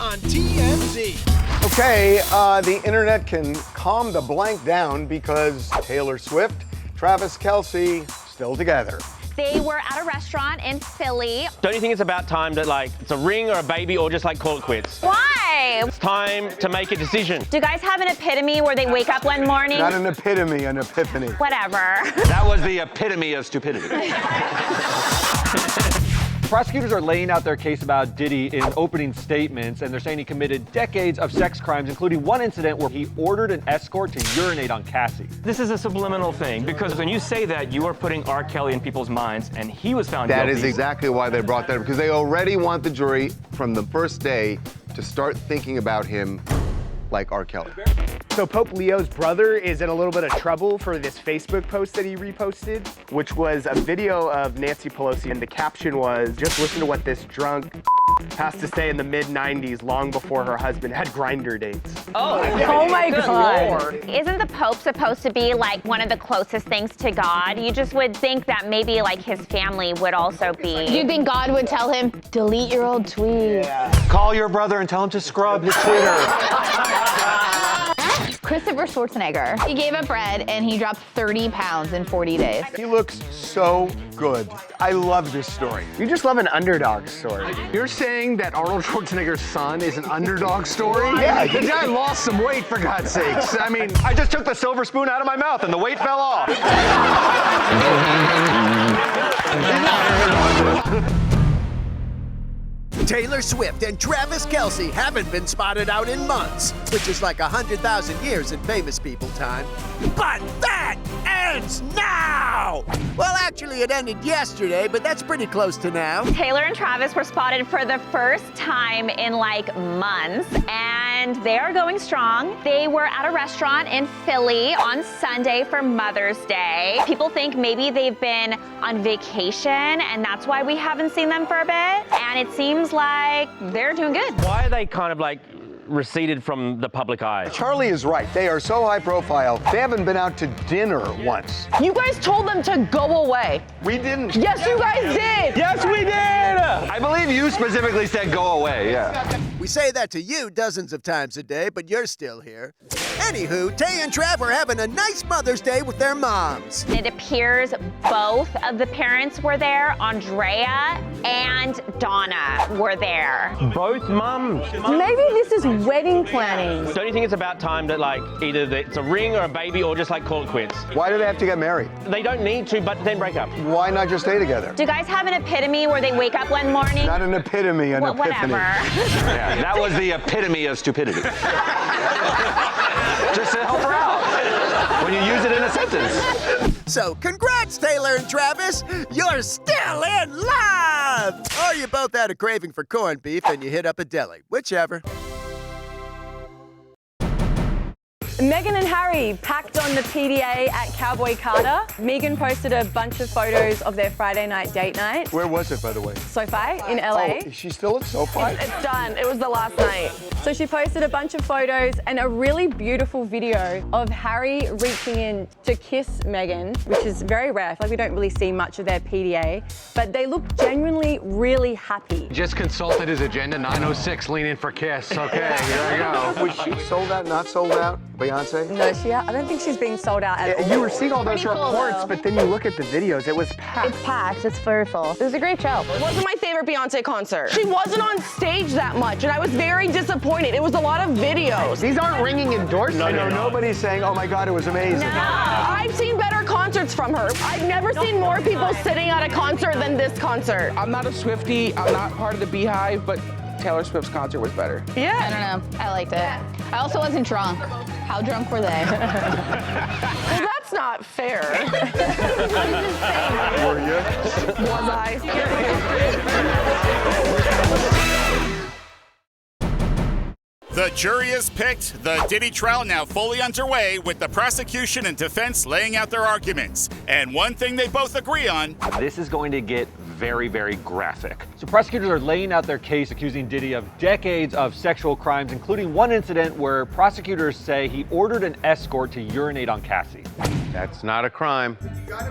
on TMZ. Okay, the internet can calm the blank down because Taylor Swift, Travis Kelce, still together. They were at a restaurant in Philly. Don't you think it's about time that, like, it's a ring or a baby or just, like, call it quits? Why? It's time to make a decision. Do you guys have an epitome where they wake up one morning? Not an epitome, an epiphany. Whatever. That was the epitome of stupidity. Prosecutors are laying out their case about Diddy in opening statements, and they're saying he committed decades of sex crimes, including one incident where he ordered an escort to urinate on Cassie. This is a subliminal thing, because when you say that, you are putting R. Kelly in people's minds, and he was found guilty. That is exactly why they brought that up, because they already want the jury from the first day to start thinking about him like R. Kelly. So Pope Leo's brother is in a little bit of trouble for this Facebook post that he reposted, which was a video of Nancy Pelosi, and the caption was, "Just listen to what this drunk has to say in the mid-90s, long before her husband had grinder dates." Oh my God. Isn't the Pope supposed to be like one of the closest things to God? You just would think that maybe like his family would also be. You think God would tell him, delete your old tweet? Yeah. Call your brother and tell him to scrub his Twitter. Christopher Schwarzenegger. He gave up bread and he dropped 30 pounds in 40 days. He looks so good. I love this story. You just love an underdog story. You're saying that Arnold Schwarzenegger's son is an underdog story? Yeah. The guy lost some weight, for God's sakes. I mean, I just took the silver spoon out of my mouth and the weight fell off. Taylor Swift and Travis Kelce haven't been spotted out in months, which is like 100,000 years in famous people time. But that ends now! Well, actually, it ended yesterday, but that's pretty close to now. Taylor and Travis were spotted for the first time in like months, and they are going strong. They were at a restaurant in Philly on Sunday for Mother's Day. People think maybe they've been on vacation, and that's why we haven't seen them for a bit. And it seems like they're doing good. Why are they kind of, like, receded from the public eye? Charlie is right. They are so high profile, they haven't been out to dinner once. You guys told them to go away. We didn't. Yes, you guys did. Yes, we did! I believe you specifically said go away, yeah. We say that to you dozens of times a day, but you're still here. Anywho, Tay and Trav are having a nice Mother's Day with their moms. It appears both of the parents were there. Andrea and Donna were there. Both mums. Maybe this is wedding planning. Don't you think it's about time that, like, either it's a ring or a baby or just, like, call it quits? Why do they have to get married? They don't need to, but then break up. Why not just stay together? Do you guys have an epitome where they wake up one morning? Not an epitome, an epiphany. Whatever. Yeah, that was the epitome of stupidity. Just to help her out when you use it in a sentence. So congrats, Taylor and Travis. You're still in love! Or you both had a craving for corned beef and you hit up a deli. Whichever. Meghan and Harry packed on the PDA at Cowboy Carter. Meghan posted a bunch of photos of their Friday night date night. Where was it, by the way? SoFi in LA. Oh, is she still at SoFi? It's done. It was the last night. So she posted a bunch of photos and a really beautiful video of Harry reaching in to kiss Meghan, which is very rare. I feel like we don't really see much of their PDA, but they look genuinely really happy. just consulted his agenda, 906, lean in for kiss. Okay, here we go. Was she sold out, not sold out? Beyonce? No, I don't think she's being sold out at all. You were seeing all those Pretty cool, reports, though. but then you look at the videos, it was packed. It's packed, it's very full. It was a great show. It wasn't my favorite Beyonce concert. She wasn't on stage that much, and I was very disappointed. It was a lot of videos. These aren't ringing endorsements. No, nobody's saying, oh my God, it was amazing. I've seen better concerts from her. I've never seen more people sitting at a concert than this concert. I'm not a Swiftie, I'm not part of the Beehive, but Taylor Swift's concert was better. Yeah. I don't know, I liked it. I also wasn't drunk. How drunk were they? Well, that's not fair. Were you? Was I? The jury is picked. The Diddy Trial now fully underway, with the prosecution and defense laying out their arguments. And one thing they both agree on: this is going to get very, very graphic. So prosecutors are laying out their case accusing Diddy of decades of sexual crimes, including one incident where prosecutors say he ordered an escort to urinate on Cassie. That's not a crime.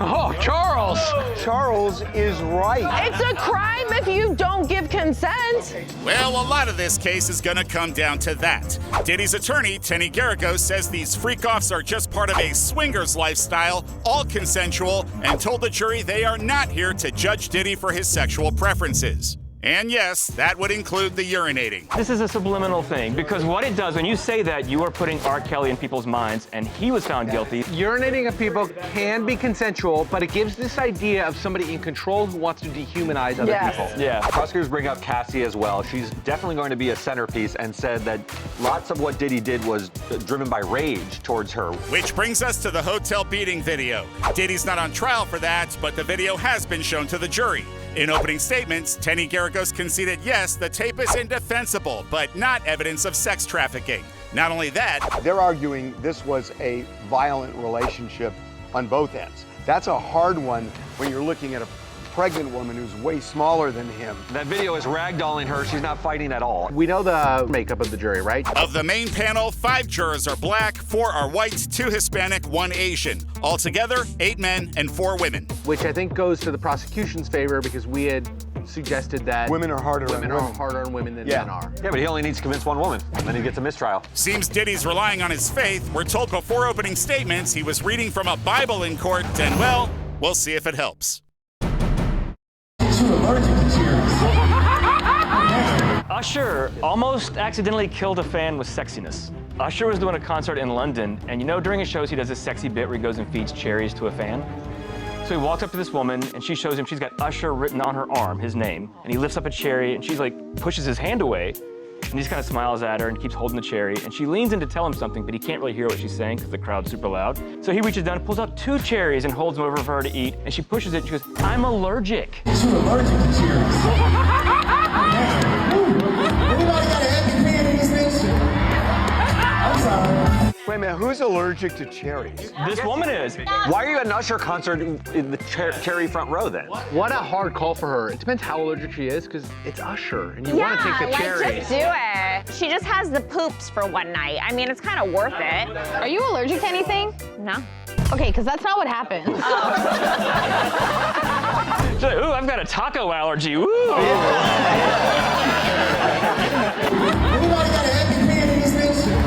Oh, Charles! Charles is right. It's a crime if you don't give consent. Well, a lot of this case is gonna come down to that. Diddy's attorney, Tenny Garagos, says these freak-offs are just part of a swingers lifestyle, all consensual, and told the jury they are not here to judge Diddy for his sexual preferences. And yes, that would include the urinating. This is a subliminal thing, because what it does, when you say that, you are putting R. Kelly in people's minds, and he was found guilty. Urinating of people can be consensual, but it gives this idea of somebody in control who wants to dehumanize other people. Yeah. Prosecutors bring up Cassie as well. She's definitely going to be a centerpiece and said that lots of what Diddy did was driven by rage towards her. Which brings us to the hotel beating video. Diddy's not on trial for that, but the video has been shown to the jury. In opening statements, Tenny Garagos conceded yes, the tape is indefensible, but not evidence of sex trafficking. Not only that, they're arguing this was a violent relationship on both ends. That's a hard one when you're looking at a pregnant woman who's way smaller than him. That video is ragdolling her. She's not fighting at all. We know the makeup of the jury, right? Of the main panel, 5 jurors are black, 4 are white, 2 Hispanic, 1 Asian. Altogether, 8 men and 4 women. Which I think goes to the prosecution's favor because we had suggested that women are harder on women. Harder on women than men are. Yeah, but he only needs to convince one woman, and then he gets a mistrial. Seems Diddy's relying on his faith. We're told before opening statements he was reading from a Bible in court, and well, we'll see if it helps. Usher almost accidentally killed a fan with sexiness. Usher was doing a concert in London, and you know during his shows he does this sexy bit where he goes and feeds cherries to a fan? So he walks up to this woman, and she shows him she's got Usher written on her arm, his name, and he lifts up a cherry, and she's like, pushes his hand away, and he just kind of smiles at her and keeps holding the cherry, and she leans in to tell him something, but he can't really hear what she's saying because the crowd's super loud. So he reaches down, pulls out 2 cherries, and holds them over for her to eat, and she pushes it, and she goes, "I'm allergic." You're allergic to cherries. Anybody got an EpiPen in this bitch? I'm sorry. Wait a minute, who's allergic to cherries? This woman is. Why are you at an Usher concert in the cherry front row then? What a hard call for her. It depends how allergic she is because it's Usher and you want to take the cherries. Just do it. She just has the poops for one night. I mean, it's kind of worth it. Are you allergic to anything? No. Okay, because that's not what happened. She's like, ooh, I've got a taco allergy. Ooh. Anybody got an EpiPen in this bitch?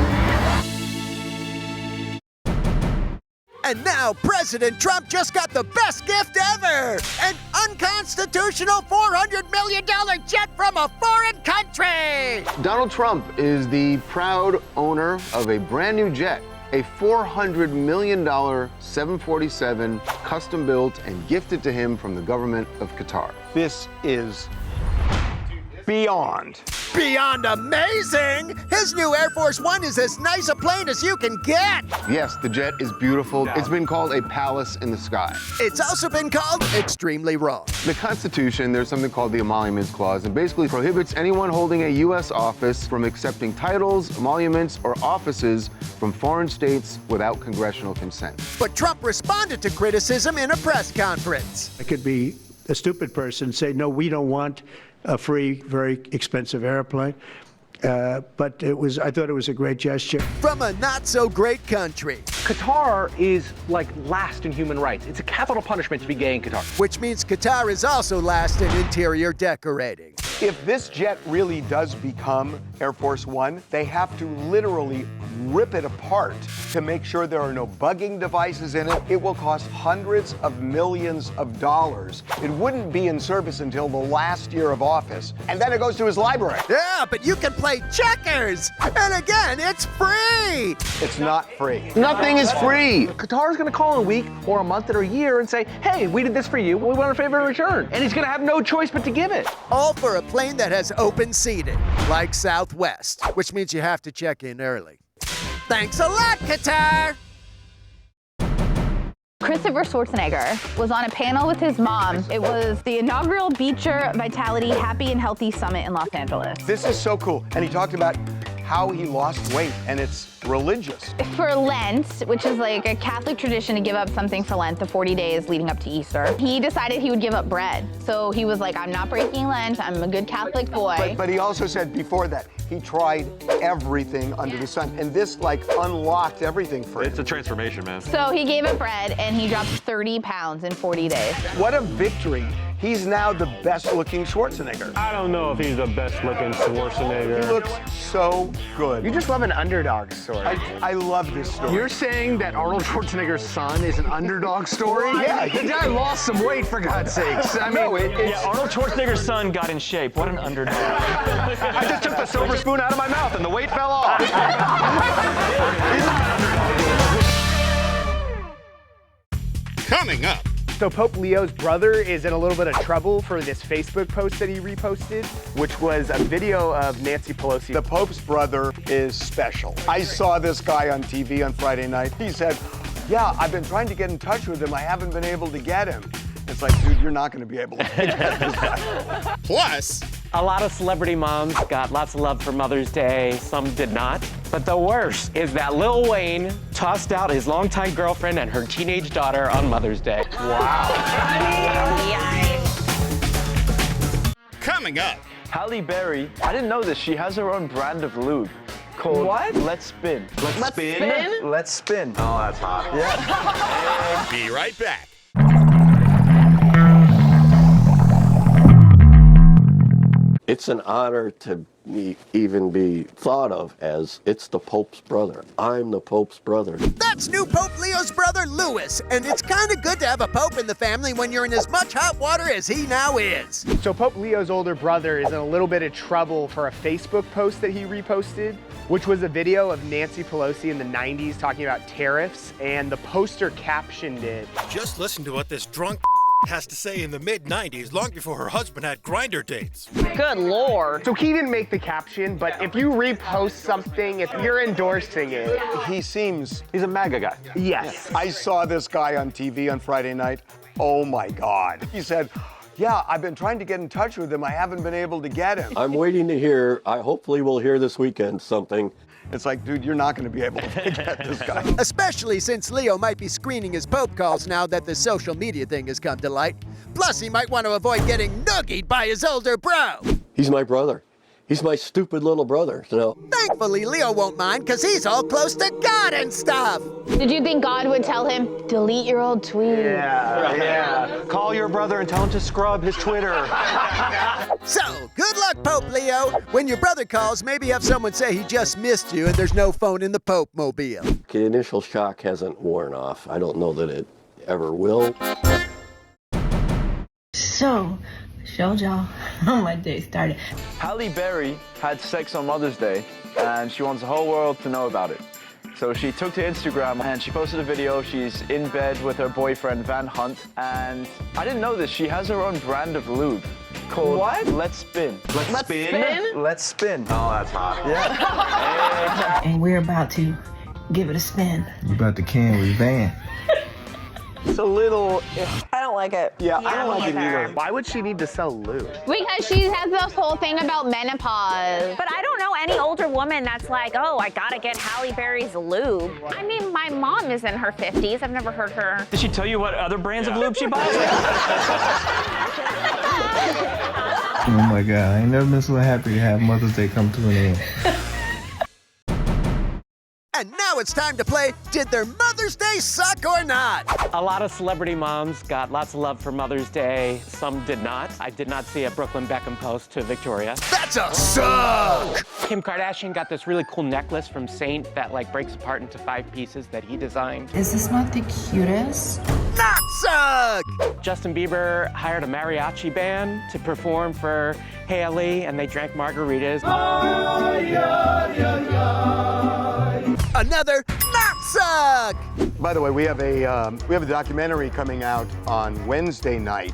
And now President Trump just got the best gift ever! An unconstitutional $400 million jet from a foreign country! Donald Trump is the proud owner of a brand new jet, a $400 million 747 custom built and gifted to him from the government of Qatar. This is beyond amazing! His new Air Force One is as nice a plane as you can get! Yes, the jet is beautiful. It's been called a palace in the sky. It's also been called extremely wrong. The Constitution, there's something called the Emoluments Clause, and basically prohibits anyone holding a U.S. office from accepting titles, emoluments, or offices from foreign states without congressional consent. But Trump responded to criticism in a press conference. I could be a stupid person and say, no, we don't want a free, very expensive airplane. But I thought it was a great gesture. From a not-so-great country. Qatar is like last in human rights. It's a capital punishment to be gay in Qatar. Which means Qatar is also last in interior decorating. If this jet really does become Air Force One, they have to literally rip it apart to make sure there are no bugging devices in it. It will cost hundreds of millions of dollars. It wouldn't be in service until the last year of office, and then it goes to his library. Yeah, but you can play checkers, and again, it's free. It's not free. Nothing is free. Qatar's gonna call in a week or a month or a year and say, hey, we did this for you, we want a favor in return. And he's gonna have no choice but to give it. All for a plane that has open seating, like Southwest, which means you have to check in early. Thanks a lot, Qatar! Christopher Schwarzenegger was on a panel with his mom. It was the inaugural Beecher Vitality Happy and Healthy Summit in Los Angeles. This is so cool. And he talked about how he lost weight, and it's religious. For Lent, which is like a Catholic tradition to give up something for Lent, the 40 days leading up to Easter, he decided he would give up bread. So he was like, I'm not breaking Lent, I'm a good Catholic boy. But he also said before that, he tried everything under the sun. And this like unlocked everything for him. It's a transformation, man. So he gave up bread and he dropped 30 pounds in 40 days. What a victory. He's now the best-looking Schwarzenegger. I don't know if he's the best-looking Schwarzenegger. He looks so good. You just love an underdog story. I love this story. You're saying that Arnold Schwarzenegger's son is an underdog story? Yeah. The guy lost some weight, for God's sakes. I mean, Yeah, Arnold Schwarzenegger's son got in shape. What an underdog. I just took the silver spoon out of my mouth and the weight fell off. Coming up. So Pope Leo's brother is in a little bit of trouble for this Facebook post that he reposted, which was a video of Nancy Pelosi. The Pope's brother is special. I saw this guy on TV on Friday night. He said, yeah, I've been trying to get in touch with him. I haven't been able to get him. It's like, dude, you're not going to be able to get this guy. Plus, a lot of celebrity moms got lots of love for Mother's Day. Some did not. But the worst is that Lil Wayne tossed out his longtime girlfriend and her teenage daughter on Mother's Day. Wow. Coming up. Halib Berry, I didn't know this. She has her own brand of lube called What? Let's Spin. Let's spin? Let's Spin. Oh, that's hot. Yeah. Be right back. It's an honor to even be thought of as it's the Pope's brother. I'm the Pope's brother. That's new Pope Leo's brother, Louis, and it's kind of good to have a Pope in the family when you're in as much hot water as he now is. So Pope Leo's older brother is in a little bit of trouble for a Facebook post that he reposted, which was a video of Nancy Pelosi in the 90s talking about tariffs, and the poster captioned it. Just listen to what this drunk has to say in the mid-90s, long before her husband had Grindr dates. Good Lord. So he didn't make the caption, but if you repost something, if you're endorsing it. He's a MAGA guy. Yes. I saw this guy on TV on Friday night. Oh my God. He said, yeah, I've been trying to get in touch with him. I haven't been able to get him. I'm waiting to hear, I hopefully will hear this weekend something. It's like, dude, you're not going to be able to get this guy. Especially since Leo might be screening his Pope calls now that the social media thing has come to light. Plus, he might want to avoid getting noogied by his older bro. He's my brother. He's my stupid little brother, so. Thankfully, Leo won't mind because he's all close to God and stuff. Did you think God would tell him, delete your old tweet? Yeah. Call your brother and tell him to scrub his Twitter. So, good luck, Pope Leo. When your brother calls, maybe have someone say he just missed you and there's no phone in the Pope mobile. The initial shock hasn't worn off. I don't know that it ever will. So, showed y'all how my day started. Halib Berry had sex on Mother's Day, and she wants the whole world to know about it. So she took to Instagram and she posted a video. She's in bed with her boyfriend, Van Hunt. And I didn't know this. She has her own brand of lube called Let's Spin. Let's spin? Let's Spin. Oh, that's hot. Yeah. And we're about to give it a spin. You about to can with Van. It's a little. I don't like it. Yeah, I don't like it either. Why would she need to sell lube? Because she has this whole thing about menopause. But I don't know any older woman that's like, oh, I gotta get Halle Berry's lube. I mean, my mom is in her 50s. I've never heard her. Did she tell you what other brands of lube she buys? Oh my God, I ain't never been so happy to have Mother's Day come to an end. And now it's time to play Did Their Mother's Day Suck or Not? A lot of celebrity moms got lots of love for Mother's Day. Some did not. I did not see a Brooklyn Beckham post to Victoria. That's a suck! Kim Kardashian got this really cool necklace from Saint that like breaks apart into 5 pieces that he designed. Is this not the cutest? Not suck! Justin Bieber hired a mariachi band to perform for Halle, and they drank margaritas. Another not suck! By the way, we have a documentary coming out on Wednesday night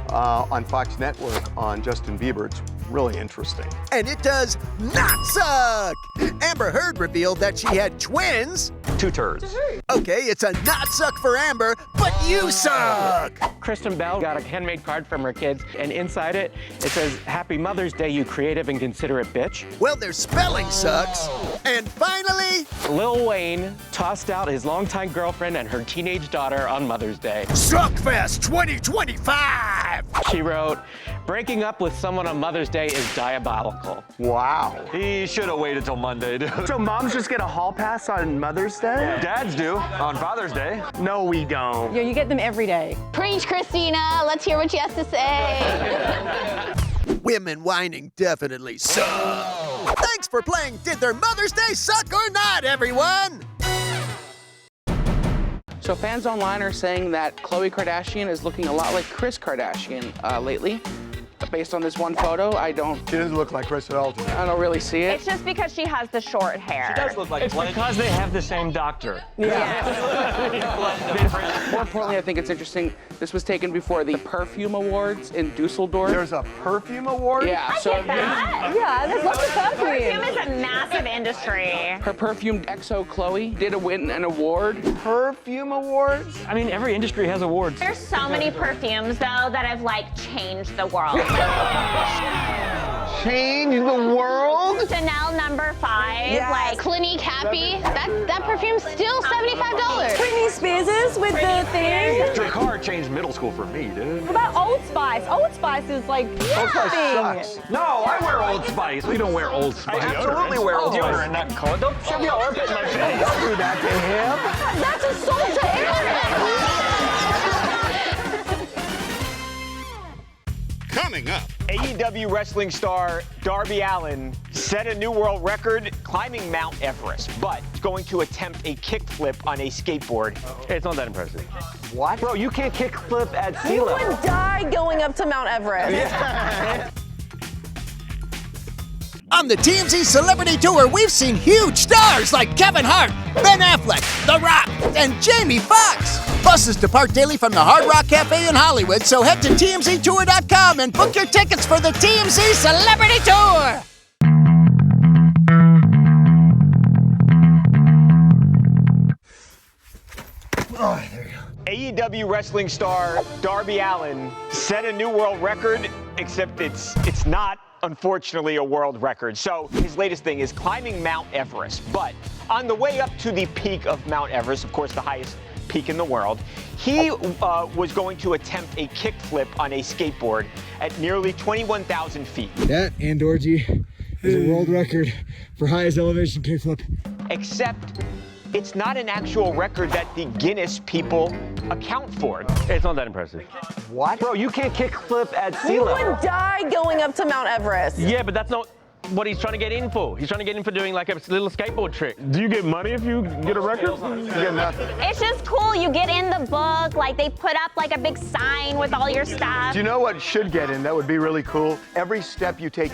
on Fox Network on Justin Bieber. It's really interesting. And it does not suck. Amber Heard revealed that she had twins. 2 turds. Okay, it's a not suck for Amber, but you suck. Kristen Bell got a handmade card from her kids, and inside it, it says, "Happy Mother's Day, you creative and considerate bitch." Well, their spelling sucks. And finally, Lil Wayne tossed out his longtime girlfriend and her teenage daughter on Mother's Day. Suckfest 2025. She wrote, "Breaking up with someone on Mother's Day is diabolical." Wow. He should have waited till Monday, dude. So moms just get a hall pass on Mother's Day? Dads do on Father's Day. No, we don't. Yeah, you get them every day. Preach, Christina. Let's hear what she has to say. Women whining definitely suck. Thanks for playing Did Their Mother's Day Suck or Not, everyone? So fans online are saying that Khloe Kardashian is looking a lot like Kris Kardashian lately. Based on this one photo, she doesn't look like Kris at all to me. I don't really see it. It's just because she has the short hair. She does look like It's because they have the same doctor. More importantly, I think it's interesting, this was taken before the Perfume Awards in Dusseldorf. There's a perfume award? Yeah. Yeah, there's lots of perfume. Perfume is a massive industry. Her perfume EXO Khloe did win an award. Perfume awards? I mean, every industry has awards. There's so many perfumes, though, that have, like, changed the world. Change the world? Chanel No. 5, like Clinique Happy. That perfume's still $75. Britney Spears with the thing. Drakkar changed middle school for me, dude. What about Old Spice? Old Spice is like Old Spice sucks. No, I wear Old Spice. We don't wear Old Spice. I absolutely wear Old Spice. Not cold. Don't shove your armpit in my face. Don't do that to him. That's assault to Aaron. Coming up. AEW wrestling star Darby Allin set a new world record climbing Mount Everest, but going to attempt a kickflip on a skateboard. It's not that impressive. What? Bro, you can't kickflip at sea You level. would die going up to Mount Everest. Yeah. On the TMZ Celebrity Tour, we've seen huge stars like Kevin Hart, Ben Affleck, The Rock, and Jamie Foxx. Buses depart daily from the Hard Rock Cafe in Hollywood, so head to TMZTour.com and book your tickets for the TMZ Celebrity Tour. Oh, there you go. AEW wrestling star Darby Allin set a new world record, except it's not, unfortunately, a world record. So his latest thing is climbing Mount Everest. But on the way up to the peak of Mount Everest, of course, the highest peak in the world, he was going to attempt a kickflip on a skateboard at nearly 21,000 feet. That, and Dorji, is a world record for highest elevation kickflip. Except it's not an actual record that the Guinness people account for. It's not that impressive. What? Bro, you can't kickflip at sea You level. would die going up to Mount Everest. Yeah, but that's not what he's trying to get in for. He's trying to get in for doing like a little skateboard trick. Do you get money if you get a record? You get nothing. It's just cool. You get in the book, like they put up like a big sign with all your stuff. Do you know what should get in? That would be really cool. Every step you take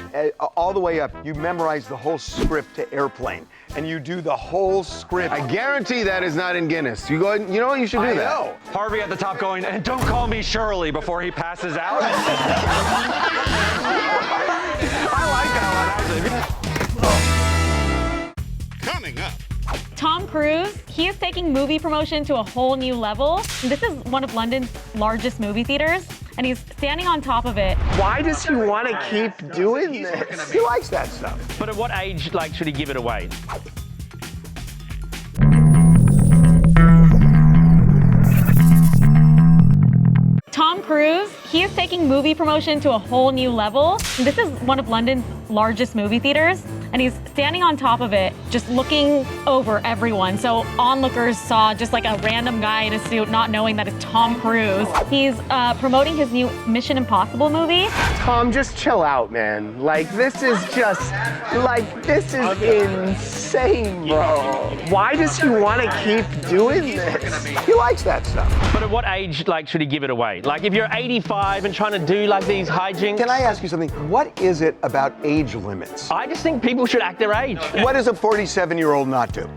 all the way up, you memorize the whole script to Airplane. And you do the whole script. I guarantee that is not in Guinness. You go ahead, you know what? You should do that. I know. Harvey at the top going, and don't call me Shirley before he passes out. I like that one, Coming up. Tom Cruise, he is taking movie promotion to a whole new level. This is one of London's largest movie theaters, and he's standing on top of it. Why does he want to keep doing this? He likes that stuff. But at what age, like, should he give it away? Tom Cruise, he is taking movie promotion to a whole new level. This is one of London's largest movie theaters, and he's standing on top of it, just looking over everyone. So onlookers saw just like a random guy in a suit, not knowing that it's Tom Cruise. He's promoting his new Mission Impossible movie. Tom, just chill out, man. Like, this is just, like, this is insane, bro. Why does he want to keep doing this? He likes that stuff. But at what age, like, should he give it away? Like, if you're 85 and trying to do, like, these hijinks... Can I ask you something? What is it about age limits? I just think people should act their age. What does a 47-year-old not do?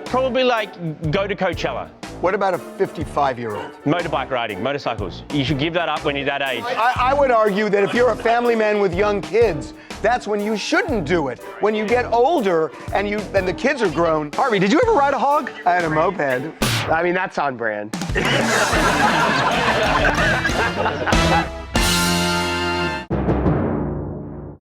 Probably, like, go to Coachella. What about a 55-year-old? Motorbike riding, motorcycles. You should give that up when you're that age. I would argue that if you're a family man with young kids, that's when you shouldn't do it. When you get older and the kids are grown. Harvey, did you ever ride a hog? I had a moped. I mean, that's on brand.